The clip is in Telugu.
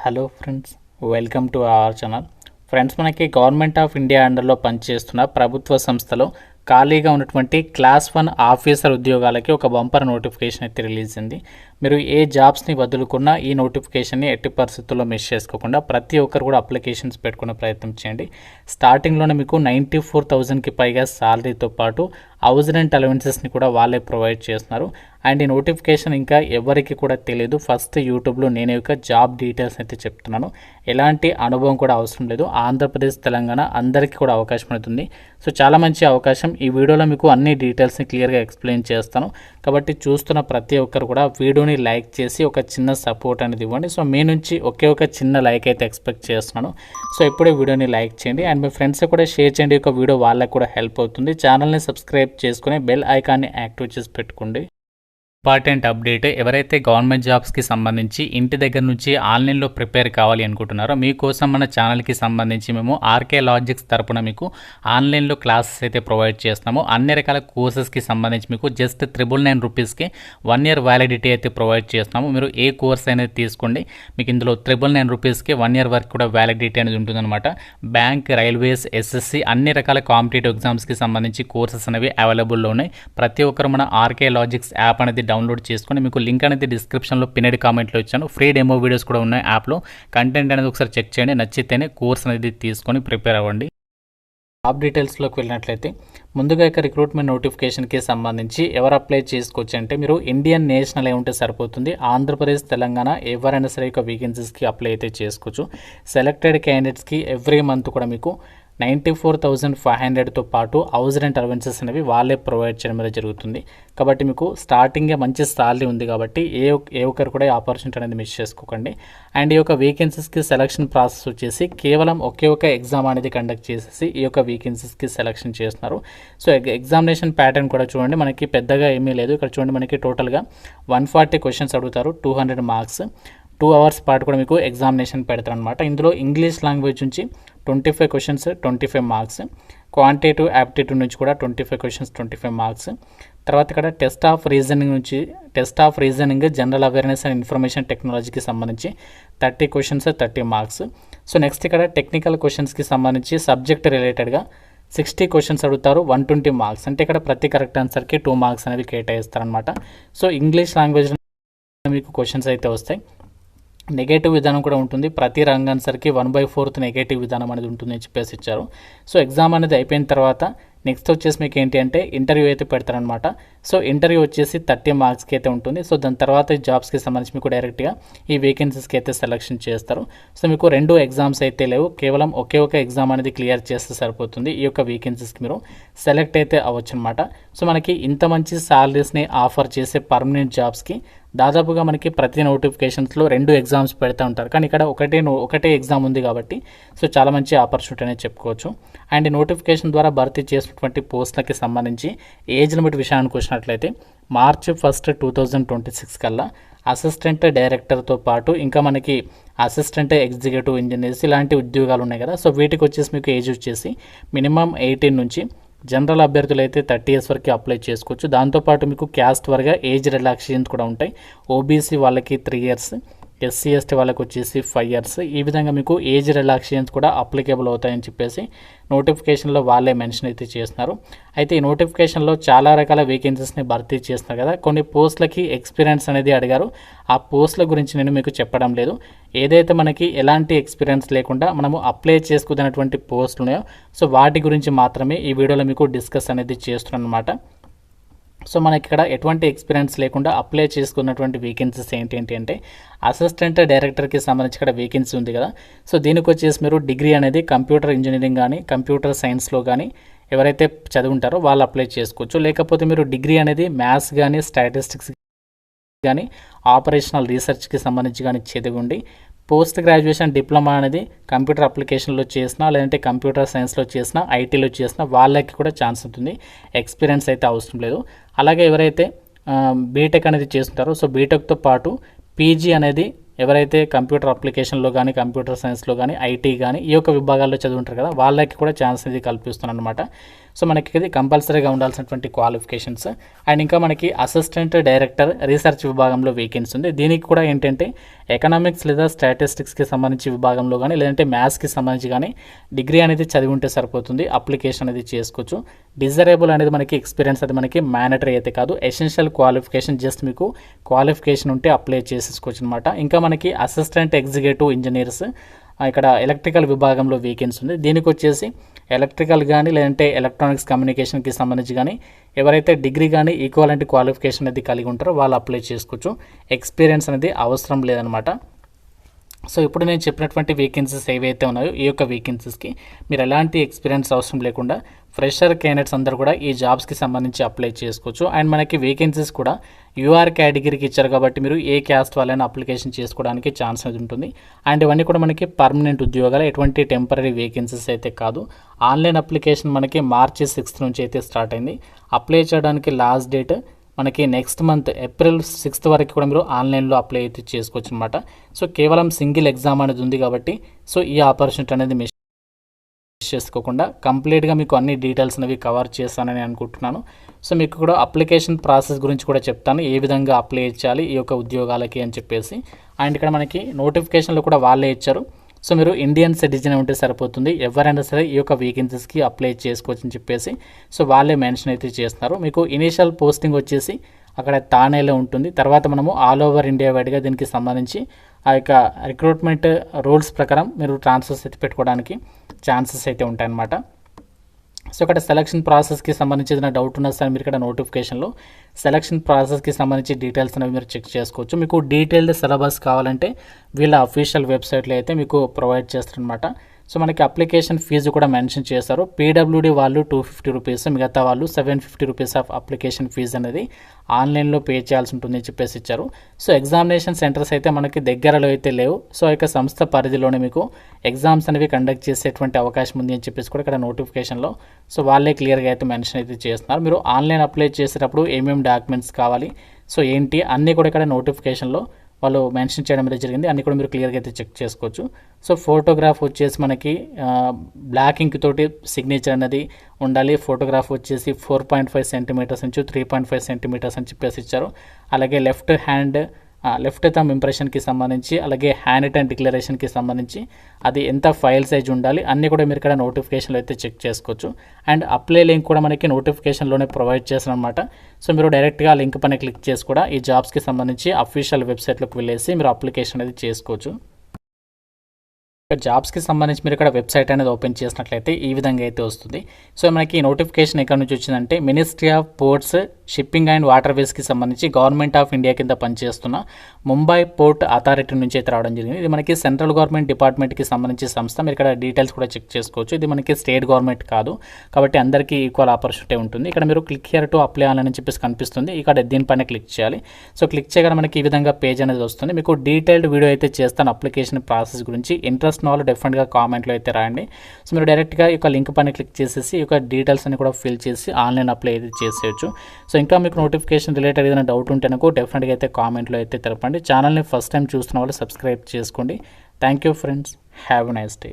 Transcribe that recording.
Hello friends, welcome to our channel. Friends, మనకి గవర్నమెంట్ ఆఫ్ ఇండియా అండర్లో పనిచేస్తున్న ప్రభుత్వ సంస్థలో ఖాళీగా ఉన్నటువంటి క్లాస్ 1 ఆఫీసర్ ఉద్యోగాలకి ఒక బంపర్ నోటిఫికేషన్ అయితే రిలీజ్ అయింది. మీరు ఏ జాబ్స్ని వదులుకున్నా ఈ నోటిఫికేషన్ని ఎట్టి పరిస్థితుల్లో మిస్ చేసుకోకుండా ప్రతి ఒక్కరు కూడా అప్లికేషన్స్ పెట్టుకునే ప్రయత్నం చేయండి. స్టార్టింగ్లోనే మీకు 94,000కి పైగా శాలరీతో పాటు హౌస్ రెంట్ అలవెన్సెస్ని కూడా వాళ్ళే ప్రొవైడ్ చేస్తున్నారు. అండ్ ఈ నోటిఫికేషన్ ఇంకా ఎవరికి కూడా తెలియదు. ఫస్ట్ యూట్యూబ్లో నేను యొక్క జాబ్ డీటెయిల్స్ అయితే చెప్తున్నాను. ఎలాంటి అనుభవం కూడా అవసరం లేదు. ఆంధ్రప్రదేశ్, తెలంగాణ అందరికీ కూడా అవకాశం అవుతుంది. సో చాలా మంచి అవకాశం. ఈ వీడియోలో మీకు అన్ని డీటెయిల్స్ని క్లియర్గా ఎక్స్ప్లెయిన్ చేస్తాను. కాబట్టి చూస్తున్న ప్రతి ఒక్కరు కూడా వీడియోని లైక్ చేసి ఒక చిన్న సపోర్ట్ అనేది ఇవ్వండి. సో మీ నుంచి ఒక చిన్న లైక్ అయితే ఎక్స్పెక్ట్ చేస్తున్నాను. సో ఇప్పుడే వీడియోని లైక్ చేయండి అండ్ మీ ఫ్రెండ్స్ కూడా షేర్ చేయండి. ఒక వీడియో వాళ్ళకి కూడా హెల్ప్ అవుతుంది. ఛానల్ని సబ్స్క్రైబ్ చేసుకుని బెల్ ఐకాన్ని యాక్టివేట్ చేసి పెట్టుకోండి. ఇంపార్టెంట్ అప్డేట్, ఎవరైతే గవర్నమెంట్ జాబ్స్కి సంబంధించి ఇంటి దగ్గర నుంచి ఆన్లైన్లో ప్రిపేర్ కావాలి అనుకుంటున్నారో మీకోసం మన ఛానల్కి సంబంధించి మేము ఆర్కే లాజిక్స్ తరపున మీకు ఆన్లైన్లో క్లాసెస్ అయితే ప్రొవైడ్ చేస్తాము. అన్ని రకాల కోర్సెస్కి సంబంధించి మీకు జస్ట్ 999 రూపీస్కి 1 year వ్యాలిడిటీ అయితే ప్రొవైడ్ చేస్తాము. మీరు ఏ కోర్స్ అనేది తీసుకోండి, మీకు ఇందులో 999 రూపీస్కి 1 year వరకు కూడా వ్యాలిడిటీ అనేది ఉంటుందన్నమాట. బ్యాంక్, రైల్వేస్, ఎస్ఎస్సి అన్ని రకాల కాంపిటేటివ్ ఎగ్జామ్స్కి సంబంధించి కోర్సెస్ అనేవి అవైలబుల్లో ఉన్నాయి. ప్రతి ఒక్కరు మన ఆర్కే లాజిక్స్ యాప్ అనేది డౌన్లోడ్ చేసుకొని, మీకు లింక్ అనేది డిస్క్రిప్షన్లో పిన్నెడ్ కామెంట్లో ఇచ్చాను. ఫ్రీ డెమో వీడియోస్ కూడా ఉన్నాయి యాప్లో. కంటెంట్ అనేది ఒకసారి చెక్ చేయండి, నచ్చితేనే కోర్స్ అనేది తీసుకొని ప్రిపేర్ అవ్వండి. జాబ్ డీటెయిల్స్లోకి వెళ్ళినట్లయితే ముందుగా ఇక రిక్రూట్మెంట్ నోటిఫికేషన్కి సంబంధించి ఎవరు అప్లై చేసుకోవచ్చు అంటే మీరు ఇండియన్ నేషనల్ అయి ఉంటే సరిపోతుంది. ఆంధ్రప్రదేశ్, తెలంగాణ ఎవరైనా సరే ఇక వేకెన్సీస్కి అప్లై అయితే చేసుకోవచ్చు. సెలెక్టెడ్ క్యాండిడేట్స్కి ఎవ్రీ మంత్ కూడా మీకు 94,500తో పాటు హౌస్ రెంట్ అలవెన్సెస్ అనేవి వాళ్ళే ప్రొవైడ్ చేయడం అనేది జరుగుతుంది. కాబట్టి మీకు స్టార్టింగే మంచి సాలరీ ఉంది కాబట్టి ఏ ఒక్కరు కూడా ఈ ఆపర్చునిటీ అనేది మిస్ చేసుకోకండి. అండ్ ఈ యొక్క వేకెన్సీస్కి సెలక్షన్ ప్రాసెస్ వచ్చేసి కేవలం ఒక ఎగ్జామ్ అనేది కండక్ట్ చేసేసి ఈ యొక్క వేకెన్సీస్కి సెలక్షన్ చేస్తున్నారు. సో ఎగ్జామినేషన్ ప్యాటర్న్ కూడా చూడండి, మనకి పెద్దగా ఏమీ లేదు. ఇక్కడ చూడండి, మనకి టోటల్గా 140 క్వశ్చన్స్ అడుగుతారు, 200 మార్క్స్, 2 hours పాటు కూడా మీకు ఎగ్జామినేషన్ పెడతారు అనమాట. ఇందులో ఇంగ్లీష్ లాంగ్వేజ్ నుంచి 25 క్వశ్చన్స్, 25 మార్క్స్, క్వాంటిటేటివ్ యాప్టిట్యూడ్ నుంచి కూడా 25 క్వశ్చన్స్, 25 మార్క్స్. తర్వాత ఇక్కడ test of reasoning general awareness and information టెక్నాలజీకి సంబంధించి 30 క్వశ్చన్స్, 30 మార్క్స్. సో నెక్స్ట్ ఇక్కడ టెక్నికల్ క్వశ్చన్స్కి సంబంధించి సబ్జెక్ట్ రిలేటెడ్గా 60 క్వశ్చన్స్ అడుగుతారు, 120 మార్క్స్. అంటే ఇక్కడ ప్రతి కరెక్ట్ ఆన్సర్కి 2 మార్క్స్ అనేవి కేటాయిస్తారనమాట. సో ఇంగ్లీష్ లాంగ్వేజ్ మీకు క్వశ్చన్స్ అయితే వస్తాయి. నెగటివ్ విధానం కూడా ఉంటుంది. ప్రతి రంగ్ ఆన్సర్కి 1/4 నెగటివ్ విధానం అనేది ఉంటుంది అని చెప్పేసి ఇచ్చారు. సో ఎగ్జామ్ అనేది అయిపోయిన తర్వాత నెక్స్ట్ వచ్చేసి మీకు ఏంటి అంటే ఇంటర్వ్యూ అయితే పెడతారనమాట. సో ఇంటర్వ్యూ వచ్చేసి 30 మార్క్స్కి అయితే ఉంటుంది. సో దాని తర్వాత జాబ్స్కి సంబంధించి మీకు డైరెక్ట్గా ఈ వేకెన్సీస్కి అయితే సెలెక్షన్ చేస్తారు. సో మీకు 2 ఎగ్జామ్స్ అయితే లేవు, కేవలం ఒక ఎగ్జామ్ అనేది క్లియర్ చేస్తే సరిపోతుంది. ఈ యొక్క వేకెన్సీస్కి మీరు సెలెక్ట్ అయితే అవ్వచ్చు అనమాట. సో మనకి ఇంత మంచి సాలరీస్ని ఆఫర్ చేసే పర్మనెంట్ జాబ్స్కి దాదాపుగా మనకి ప్రతి నోటిఫికేషన్స్లో 2 ఎగ్జామ్స్ పెడతా ఉంటారు, కానీ ఇక్కడ ఒకటే ఎగ్జామ్ ఉంది కాబట్టి సో చాలా మంచి ఆపర్చునిటీ అనేది చెప్పుకోవచ్చు. అండ్ నోటిఫికేషన్ ద్వారా భర్తీ చేసినటువంటి పోస్టులకి సంబంధించి ఏజ్ లిమిట్ విషయానికి వచ్చినట్లయితే March 1, 2026 కల్లా అసిస్టెంట్ డైరెక్టర్తో పాటు ఇంకా మనకి అసిస్టెంట్ ఎగ్జిక్యూటివ్ ఇంజనీర్స్ ఇలాంటి ఉద్యోగాలు ఉన్నాయి కదా. సో వీటికి వచ్చేసి మీకు ఏజ్ వచ్చేసి మినిమం 18 నుంచి, జనరల్ అభ్యర్థులు అయితే 30 years వరకు అప్లై చేసుకోవచ్చు. దాంతోపాటు మీకు క్యాస్ట్ వరగా ఏజ్ రిలాక్సేషన్స్ కూడా ఉంటాయి. ఓబీసీ వాళ్ళకి 3 years, ఎస్సీ ఎస్టీ వాళ్ళకి వచ్చేసి 5 years. ఈ విధంగా మీకు ఏజ్ రిలాక్సేషన్స్ కూడా అప్లికేబుల్ అవుతాయని చెప్పేసి నోటిఫికేషన్లో వాళ్ళే మెన్షన్ అయితే చేస్తున్నారు. అయితే ఈ నోటిఫికేషన్లో చాలా రకాల వేకెన్సీస్ని భర్తీ చేస్తున్నారు కదా. కొన్ని పోస్టులకి ఎక్స్పీరియన్స్ అనేది అడిగారు. ఆ పోస్టుల గురించి నేను మీకు చెప్పడం లేదు. ఏదైతే మనకి ఎలాంటి ఎక్స్పీరియన్స్ లేకుండా మనము అప్లై చేసుకున్నటువంటి పోస్టులు ఉన్నాయో సో వాటి గురించి మాత్రమే ఈ వీడియోలో మీకు డిస్కస్ అనేది చేస్తున్నాను అనమాట. సో మనకి ఇక్కడ ఎటువంటి ఎక్స్పీరియన్స్ లేకుండా అప్లై చేసుకున్నటువంటి వేకెన్సీస్ ఏంటి అంటే అసిస్టెంట్ డైరెక్టర్కి సంబంధించి ఇక్కడ వేకెన్సీ ఉంది కదా. సో దీనికి వచ్చేసి మీరు డిగ్రీ అనేది కంప్యూటర్ ఇంజనీరింగ్ కానీ కంప్యూటర్ సైన్స్లో కానీ ఎవరైతే చదువుంటారో వాళ్ళు అప్లై చేసుకోవచ్చు. లేకపోతే మీరు డిగ్రీ అనేది మ్యాథ్స్ కానీ స్టాటిస్టిక్స్ కానీ ఆపరేషనల్ రీసెర్చ్కి సంబంధించి కానీ చదివండి. పోస్ట్ గ్రాడ్యుయేషన్ డిప్లొమా అనేది కంప్యూటర్ అప్లికేషన్లో చేసినా లేదంటే కంప్యూటర్ సైన్స్లో చేసినా ఐటీలో చేసినా వాళ్ళకి కూడా ఛాన్స్ ఉంటుంది. ఎక్స్పీరియన్స్ అయితే అవసరం లేదు. అలాగే ఎవరైతే బీటెక్ అనేది చేస్తుంటారో సో బీటెక్తో పాటు పీజీ అనేది ఎవరైతే కంప్యూటర్ అప్లికేషన్లో కానీ కంప్యూటర్ సైన్స్లో కానీ ఐటీ కానీ ఈ యొక్క విభాగాల్లో చదువుంటారు కదా వాళ్ళకి కూడా ఛాన్స్ అనేది కల్పిస్తున్నాను అనమాట. సో మనకి ఇది కంపల్సరీగా ఉండాల్సినటువంటి క్వాలిఫికేషన్స్. అండ్ ఇంకా మనకి అసిస్టెంట్ డైరెక్టర్ రీసెర్చ్ విభాగంలో వేకెన్సీ ఉంది. దీనికి కూడా ఏంటంటే ఎకనామిక్స్ లేదా స్టాటిస్టిక్స్కి సంబంధించి విభాగంలో కానీ లేదంటే మ్యాథ్స్కి సంబంధించి కానీ డిగ్రీ అనేది చదివి ఉంటే సరిపోతుంది, అప్లికేషన్ అనేది చేసుకోవచ్చు. డిజైరబుల్ అనేది మనకి ఎక్స్పీరియన్స్ అది మనకి మ్యాండటరీ అయితే కాదు, ఎసెన్షియల్ క్వాలిఫికేషన్, జస్ట్ మీకు క్వాలిఫికేషన్ ఉంటే అప్లై చేసేసుకోవచ్చు అనమాట. ఇంకా మనకి అసిస్టెంట్ ఎగ్జిక్యూటివ్ ఇంజనీర్స్ ఇక్కడ ఎలక్ట్రికల్ విభాగంలో వేకెన్సీ ఉంది. దీనికి వచ్చేసి ఎలక్ట్రికల్ కానీ లేదంటే ఎలక్ట్రానిక్స్ కమ్యూనికేషన్కి సంబంధించి కానీ ఎవరైతే డిగ్రీ కానీ ఈక్వాలెంట్ క్వాలిఫికేషన్ అనేది కలిగి ఉంటారో వాళ్ళు అప్లై చేసుకోవచ్చు. ఎక్స్పీరియన్స్ అనేది అవసరం లేదనమాట. సో ఇప్పుడు నేను చెప్పినటువంటి వేకెన్సీస్ ఏవైతే ఉన్నాయో ఈ యొక్క వేకెన్సీస్కి మీరు ఎలాంటి ఎక్స్పీరియన్స్ అవసరం లేకుండా ఫ్రెషర్ క్యాండిడేట్స్ అందరూ కూడా ఈ జాబ్స్కి సంబంధించి అప్లై చేసుకోవచ్చు. అండ్ మనకి వేకెన్సీస్ కూడా యూఆర్ కేటగిరీకి ఇచ్చారు కాబట్టి మీరు ఏ క్యాస్ట్ వాళ్ళైనా అప్లికేషన్ చేసుకోవడానికి ఛాన్స్ అనేది ఉంటుంది. అండ్ ఇవన్నీ కూడా మనకి పర్మనెంట్ ఉద్యోగాలు, ఎటువంటి టెంపరీ వేకెన్సీస్ అయితే కాదు. ఆన్లైన్ అప్లికేషన్ మనకి మార్చి 6 నుంచి అయితే స్టార్ట్ అయింది. అప్లై చేయడానికి లాస్ట్ డేట్ మనకి నెక్స్ట్ మంత్ ఏప్రిల్ 6 వరకు కూడా మీరు ఆన్లైన్లో అప్లై అయితే చేసుకోవచ్చు అనమాట. సో కేవలం సింగిల్ ఎగ్జామ్ అనేది ఉంది కాబట్టి సో ఈ ఆపర్చునిటీ అనేది మిస్ చేసుకోకుండా కంప్లీట్గా మీకు అన్ని డీటెయిల్స్ అనేవి కవర్ చేస్తానని అనుకుంటున్నాను. సో మీకు కూడా అప్లికేషన్ ప్రాసెస్ గురించి కూడా చెప్తాను, ఏ విధంగా అప్లై చేయాలి ఈ యొక్క ఉద్యోగాలకి అని చెప్పేసి. అండ్ ఇక్కడ మనకి నోటిఫికేషన్లో కూడా వాళ్ళే ఇచ్చారు. సో మీరు ఇండియన్ సిటిజన్ ఉంటే సరిపోతుంది, ఎవరైనా సరే ఈ యొక్క వేకెన్సీస్కి అప్లై చేసుకోవచ్చు అని చెప్పేసి సో వాళ్ళే మెన్షన్ అయితే చేస్తున్నారు. మీకు ఇనీషియల్ పోస్టింగ్ వచ్చేసి అక్కడ తానేలో ఉంటుంది. తర్వాత మనము ఆల్ ఓవర్ ఇండియా వైడ్గా దీనికి సంబంధించి ఆ యొక్క రిక్రూట్మెంట్ రూల్స్ ప్రకారం మీరు ట్రాన్స్ఫర్స్ అయితే పెట్టుకోవడానికి ఛాన్సెస్ అయితే ఉంటాయన్నమాట. సో ఇక్కడ సెలక్షన్ ప్రాసెస్కి సంబంధించి ఏదైనా డౌట్ ఉన్నా సరే మీరు ఇక్కడ నోటిఫికేషన్లో సెలక్షన్ ప్రాసెస్కి సంబంధించి డీటెయిల్స్ అనేవి మీరు చెక్ చేసుకోవచ్చు. మీకు డీటెయిల్డ్ సిలబస్ కావాలంటే వీళ్ళ అఫీషియల్ వెబ్సైట్లో అయితే మీకు ప్రొవైడ్ చేస్తారనమాట. సో మనకి అప్లికేషన్ ఫీజు కూడా మెన్షన్ చేశారు. పీడబ్ల్యూడీ వాళ్ళు 250 రూపీస్, మిగతా వాళ్ళు 750 రూపీస్ ఆఫ్ అప్లికేషన్ ఫీజు అనేది ఆన్లైన్లో పే చేయాల్సి ఉంటుందని చెప్పేసి ఇచ్చారు. సో ఎగ్జామినేషన్ సెంటర్స్ అయితే మనకి దగ్గరలో అయితే లేవు. సో ఇక సంస్థ పరిధిలోనే మీకు ఎగ్జామ్స్ అనేవి కండక్ట్ చేసేటువంటి అవకాశం ఉంది అని చెప్పేసి కూడా ఇక్కడ నోటిఫికేషన్లో సో వాళ్ళే క్లియర్గా అయితే మెన్షన్ అయితే చేస్తున్నారు. మీరు ఆన్లైన్ అప్లై చేసేటప్పుడు ఏమేమి డాక్యుమెంట్స్ కావాలి, సో ఏంటి అన్నీ కూడా ఇక్కడ నోటిఫికేషన్లో వాళ్ళు మెన్షన్ చేయడం అనేది జరిగింది. అన్నీ కూడా మీరు క్లియర్గా అయితే చెక్ చేసుకోవచ్చు. సో ఫోటోగ్రాఫ్ వచ్చేసి మనకి బ్లాక్ ఇంక్ తోటి సిగ్నేచర్ అనేది ఉండాలి. ఫోటోగ్రాఫ్ వచ్చేసి 4.5 సెంటీమీటర్స్ నుంచి 3.5 సెంటీమీటర్స్ అని చెప్పేసి ఇచ్చారు. అలాగే లెఫ్ట్ థంబ్ ఇంప్రెషన్కి సంబంధించి, అలాగే హ్యాండ్ రిటన్ డిక్లరేషన్కి సంబంధించి అది ఎంత ఫైల్ సైజ్ ఉండాలి అన్నీ కూడా మీరు ఇక్కడ నోటిఫికేషన్లో అయితే చెక్ చేసుకోవచ్చు. అండ్ అప్లై లింక్ కూడా మనకి నోటిఫికేషన్లోనే ప్రొవైడ్ చేస్తాను అనమాట. సో మీరు డైరెక్ట్గా ఆ లింక్ పైన క్లిక్ చేసి కూడా ఈ జాబ్స్కి సంబంధించి అఫీషియల్ వెబ్సైట్లోకి వెళ్ళేసి మీరు అప్లికేషన్ అనేది చేసుకోవచ్చు. జాబ్స్కి సంబంధించి మీరు ఇక్కడ వెబ్సైట్ అనేది ఓపెన్ చేసినట్లయితే ఈ విధంగా అయితే వస్తుంది. సో మనకి నోటిఫికేషన్ ఎక్కడి నుంచి వచ్చిందంటే ministry of ports, shipping and వాటర్వేస్కి సంబంధించి గవర్నమెంట్ ఆఫ్ ఇండియా కింద పనిచేస్తున్న ముంబై పోర్ట్ అథారిటీ నుంచి అయితే రావడం జరిగింది. ఇది మనకి సెంట్రల్ గవర్నమెంట్ డిపార్ట్మెంట్కి సంబంధించి సంస్థ. మీరు ఇక్కడ డీటెయిల్స్ కూడా చెక్ చేసుకోవచ్చు. ఇది మనకి స్టేట్ గవర్నమెంట్ కాదు కాబట్టి అందరికీ ఈక్వల్ ఆపర్చునిటీ ఉంటుంది. ఇక్కడ మీరు క్లిక్ హియర్ టు అప్లై అని చెప్పేసి కనిపిస్తుంది. ఇక్కడ దీనిపైన క్లిక్ చేయాలి. సో క్లిక్ చేయగానే మనకి ఈ విధంగా పేజ్ అనేది వస్తుంది. మీకు డీటెయిల్డ్ వీడియో అయితే చేస్తాను అప్లికేషన్ ప్రాసెస్ గురించి. ఇంట్రెస్ట్ వాళ్ళు డెఫినెట్గా కామెంట్లో అయితే రాయండి. సో మీరు డైరెక్ట్గా ఈ యొక్క లింక్ పైన క్లిక్ చేసేసి ఈ యొక్క డీటెయిల్స్ అన్ని కూడా ఫిల్ చేసి ఆన్లైన్ అప్లై అయితే చేసేయచ్చు. సో ఇంకా మీకు నోటిఫికేషన్ రిలేటెడ్ ఏదైనా డౌట్ ఉంటే నాకు డెఫినెట్గా అయితే కామెంట్లో అయితే తెలపండి. ఛానల్ని ఫస్ట్ టైం చూస్తున్న వాళ్ళు సబ్స్క్రైబ్ చేసుకోండి. Thank you friends, have a nice day.